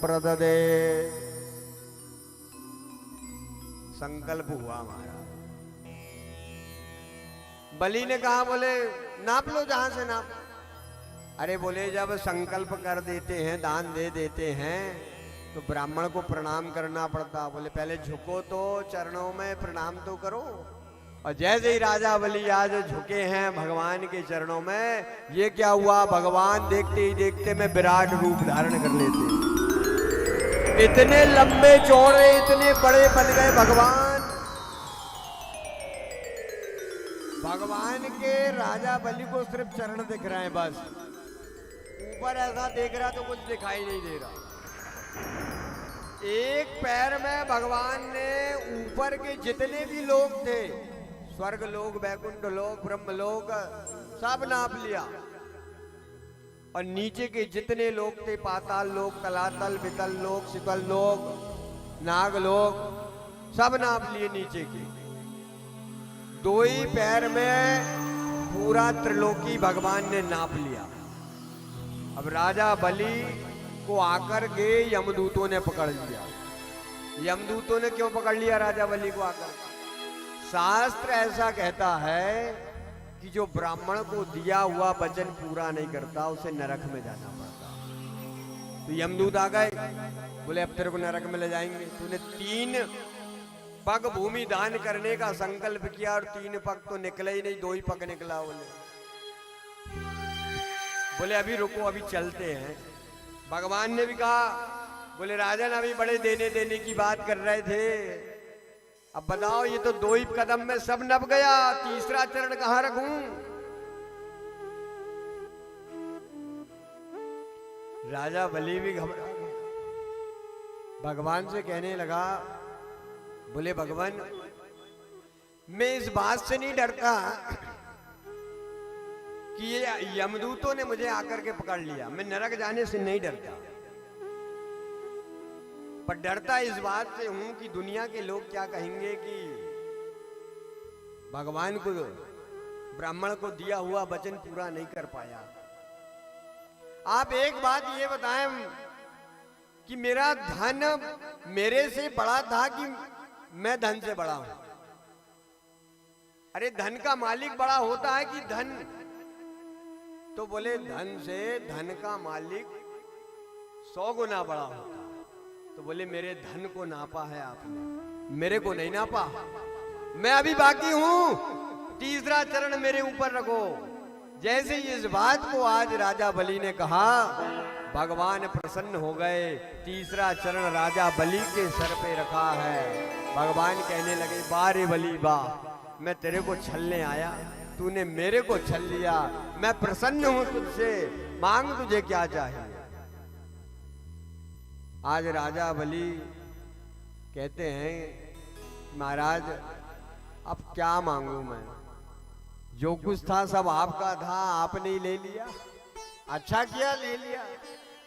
प्रददे। संकल्प हुआ हमारा। बलि ने कहा, बोले नाप लो जहां से नाप। अरे बोले जब संकल्प कर देते हैं, दान दे देते हैं, तो ब्राह्मण को प्रणाम करना पड़ता। बोले पहले झुको तो चरणों में, प्रणाम तो करो। और जैसे ही राजा बलि आज झुके हैं भगवान के चरणों में, ये क्या हुआ, भगवान देखते ही देखते में विराट रूप धारण कर लेते। इतने लंबे चौड़े, इतने बड़े बन गए भगवान। भगवान के राजा बलि को सिर्फ चरण दिख रहे हैं बस, ऊपर ऐसा देख रहा तो कुछ दिखाई नहीं दे रहा। एक पैर में भगवान ने ऊपर के जितने भी लोग थे, स्वर्ग लोक, वैकुंठ लोक, ब्रह्म लोक, सब नाप लिया। और नीचे के जितने लोग थे, पाताल लोक, तलातल, वितल लोक, शीतल लोक, नाग लोक, सब नाप लिए नीचे के। दो ही पैर में पूरा त्रिलोकी भगवान ने नाप लिया। अब राजा बलि को आकर के यमदूतों ने पकड़ लिया। यमदूतों ने क्यों पकड़ लिया राजा बलि को आकर? शास्त्र ऐसा कहता है कि जो ब्राह्मण को दिया हुआ वचन पूरा नहीं करता, उसे नरक में जाना पड़ता। तो यमदूत आ गए, बोले अब तेरे को नरक में ले जाएंगे। तूने 3 पग भूमि दान करने का संकल्प किया और 3 पग तो निकले ही नहीं, 2 ही पग निकला। बोले अभी रुको, अभी चलते हैं। भगवान ने भी कहा, बोले राजन अभी बड़े देने देने की बात कर रहे थे, अब बताओ ये तो 2 ही कदम में सब नप गया, तीसरा चरण कहां रखूं? राजा बलि भी घबरा गया। भगवान से कहने लगा, बोले भगवान मैं इस बात से नहीं डरता कि ये यमदूतों ने मुझे आकर के पकड़ लिया, मैं नरक जाने से नहीं डरता, पर डरता इस बात से हूं कि दुनिया के लोग क्या कहेंगे कि भगवान को, ब्राह्मण को दिया हुआ वचन पूरा नहीं कर पाया। आप एक बात ये बताएं कि मेरा धन मेरे से बड़ा था कि मैं धन से बड़ा हूं? अरे धन का मालिक बड़ा होता है कि धन? तो बोले धन से धन का मालिक 100 गुना बड़ा होता। तो बोले मेरे धन को नापा है आपने, मेरे को नहीं नापा, मैं अभी बाकी हूं, तीसरा चरण मेरे ऊपर रखो। जैसे इस बात को आज राजा बलि ने कहा, भगवान प्रसन्न हो गए। तीसरा चरण राजा बलि के सर पे रखा है। भगवान कहने लगे, वाह रे बलि वाह, मैं तेरे को छलने आया, तूने मेरे को छल लिया, मैं प्रसन्न हूं तुझसे, मांग तुझे क्या चाहिए। आज राजा बलि कहते हैं, महाराज अब क्या मांगू मैं, जो कुछ था सब आपका था, आपने ही ले लिया, अच्छा किया ले लिया,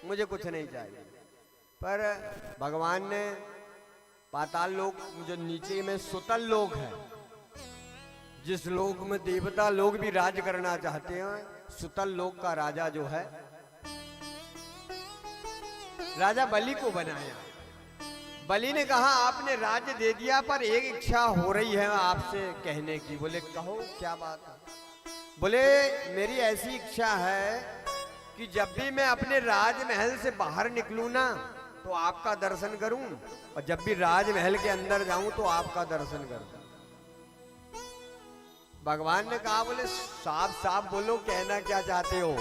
मुझे कुछ नहीं चाहिए। पर भगवान ने पाताल लोक, जो नीचे में सुतल लोक है, जिस लोक में देवता लोग भी राज करना चाहते हैं, सुतल लोक का राजा जो है, राजा बलि को बनाया। बलि ने कहा आपने राज्य दे दिया, पर एक इच्छा हो रही है आपसे कहने की। बोले कहो क्या बात है? बोले मेरी ऐसी इच्छा है कि जब भी मैं अपने राजमहल से बाहर निकलूं ना, तो आपका दर्शन करूं, और जब भी राजमहल के अंदर जाऊं तो आपका दर्शन करूं। भगवान ने कहा, बोले साफ साफ बोलो, कहना क्या चाहते हो?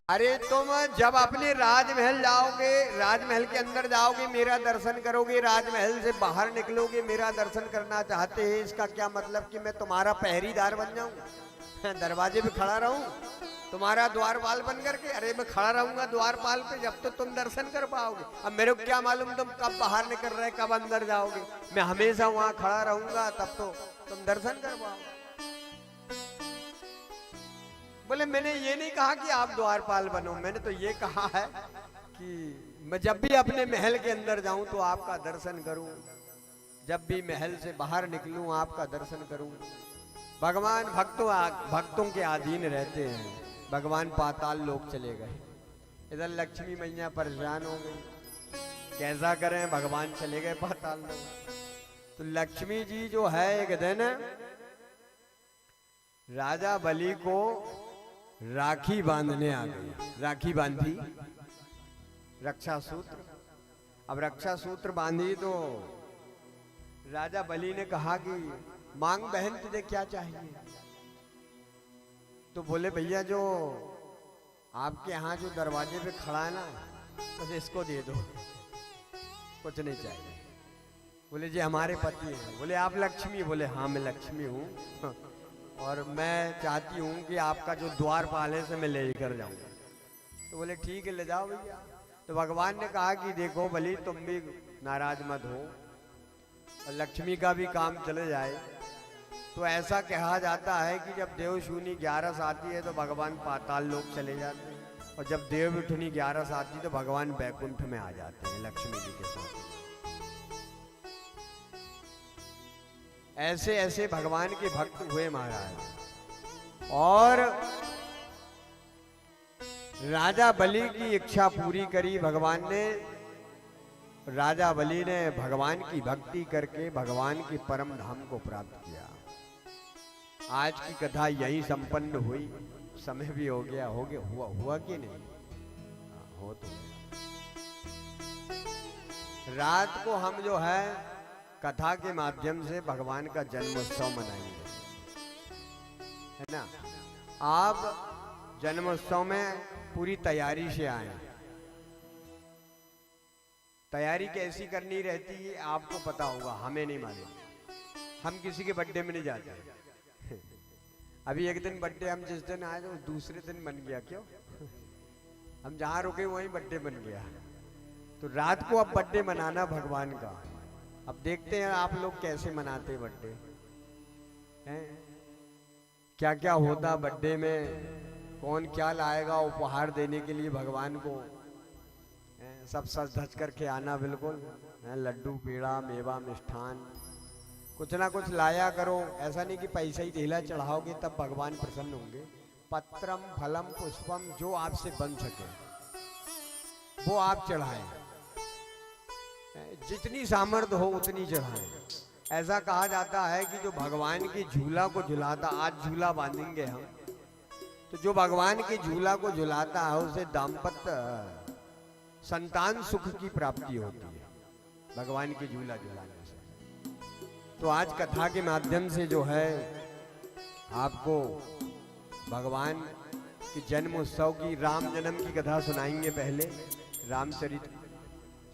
अरे तुम जब अपने राजमहल जाओगे, राजमहल के अंदर जाओगे, मेरा दर्शन करोगे, राजमहल से बाहर निकलोगे, मेरा दर्शन करना चाहते हैं, इसका क्या मतलब कि मैं तुम्हारा पहरीदार बन जाऊं, दरवाजे पे खड़ा रहूं, तुम्हारा द्वारपाल बन करके? अरे मैं खड़ा रहूंगा द्वारपाल पे जब तो तुम दर्शन कर पाओगे। अब मेरे को क्या मालूम तुम कब बाहर निकल रहे, कब अंदर जाओगे? मैं हमेशा वहां खड़ा रहूंगा, तब तो तुम दर्शन कर पाओगे। बोले मैंने ये नहीं कहा कि आप द्वारपाल बनो, मैंने तो ये कहा है कि मैं जब भी अपने महल के अंदर जाऊं तो आपका दर्शन करूं, जब भी महल से बाहर निकलूं आपका दर्शन करूं। भगवान भक्तों के अधीन रहते हैं। भगवान पाताल लोक चले गए। इधर लक्ष्मी मैया परेशान हो गई, कैसा करें, भगवान चले गए पाताल में। तो लक्ष्मी जी जो है एक दिन राजा बलि को राखी बांधने आ गई। राखी बांधी, रक्षा सूत्र। अब रक्षा सूत्र बांधी तो राजा बलि ने कहा कि मांग बहन तुझे क्या चाहिए? तो बोले भैया जो आपके यहाँ जो दरवाजे पे खड़ा है ना, बस इसको दे दो, कुछ नहीं चाहिए। बोले जी हमारे पति हैं। बोले आप लक्ष्मी? बोले हाँ मैं लक्ष्मी हूँ और मैं चाहती हूँ कि आपका जो द्वारपाल है से मैं लेकर जाऊँ। तो बोले ठीक है ले जाओ भैया। तो भगवान ने कहा कि देखो बलि तुम भी नाराज मत हो और लक्ष्मी का भी काम चले जाए। तो ऐसा कहा जाता है कि जब देवशूनी 11 आती है तो भगवान पाताल लोक चले जाते हैं, और जब देवउठनी 11 आती है तो भगवान बैकुंठ में आ जाते हैं लक्ष्मी जी के साथ। ऐसे ऐसे भगवान के भक्त हुए महाराज। और राजा बलि की इच्छा पूरी करी भगवान ने। राजा बलि ने भगवान की भक्ति करके भगवान के परम धाम को प्राप्त किया। आज की कथा यही संपन्न हुई। समय भी हो गया, हुआ कि नहीं? हो तो रात को हम जो है कथा के माध्यम से भगवान का जन्मोत्सव मनाएंगे, है ना। आप जन्मोत्सव में पूरी तैयारी से आए। तैयारी कैसी करनी रहती है आपको पता होगा, हमें नहीं मालूम। हम किसी के बर्थडे में नहीं जाते। अभी एक दिन बर्थडे हम जिस दिन आए तो दूसरे दिन बन गया। क्यों? हम जहाँ रुके वहीं बर्थडे बन गया। तो रात को अब बर्थडे मनाना भगवान का। अब देखते हैं आप लोग कैसे मनाते बर्थडे हैं, क्या क्या होता बर्थडे में, कौन क्या लाएगा उपहार देने के लिए भगवान को। सब सज धज करके आना, बिल्कुल लड्डू पेड़ा मेवा मिष्ठान कुछ ना कुछ लाया करो। ऐसा नहीं कि पैसा ही ढीला चढ़ाओगे तब भगवान प्रसन्न होंगे। पत्रम फलम पुष्पम जो आपसे बन सके वो आप चढ़ाएं, जितनी सामर्थ्य हो उतनी चढ़ाएं। ऐसा कहा जाता है कि जो भगवान की झूला को झुलाता, आज झूला बांधेंगे हम, तो जो भगवान के झूला को झुलाता है उसे दाम्पत्य संतान सुख की प्राप्ति होती है भगवान के झूला झुलाने से। तो आज कथा के माध्यम से जो है आपको भगवान के जन्म उत्सव की, राम जन्म की कथा सुनाएंगे। पहले रामचरित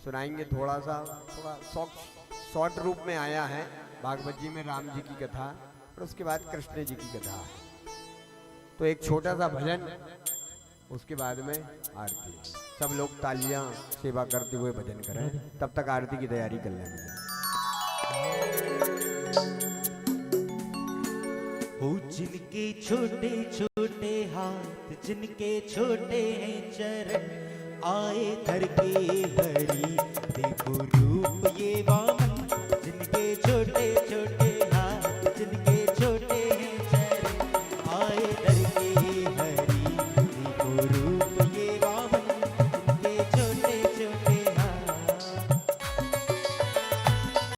सुनाएंगे, थोड़ा शॉर्ट रूप में आया है भागवत जी में राम जी की कथा, और उसके बाद कृष्ण जी की कथा है। तो एक छोटा सा भजन, उसके बाद में आरती। सब लोग तालियां सेवा करते हुए भजन करें, तब तक आरती की तैयारी कर लेंगे। हो जिनके छोटे छोटे हाथ, जिनके छोटे हैं चरण, आए धरती हरी देखो रूप ये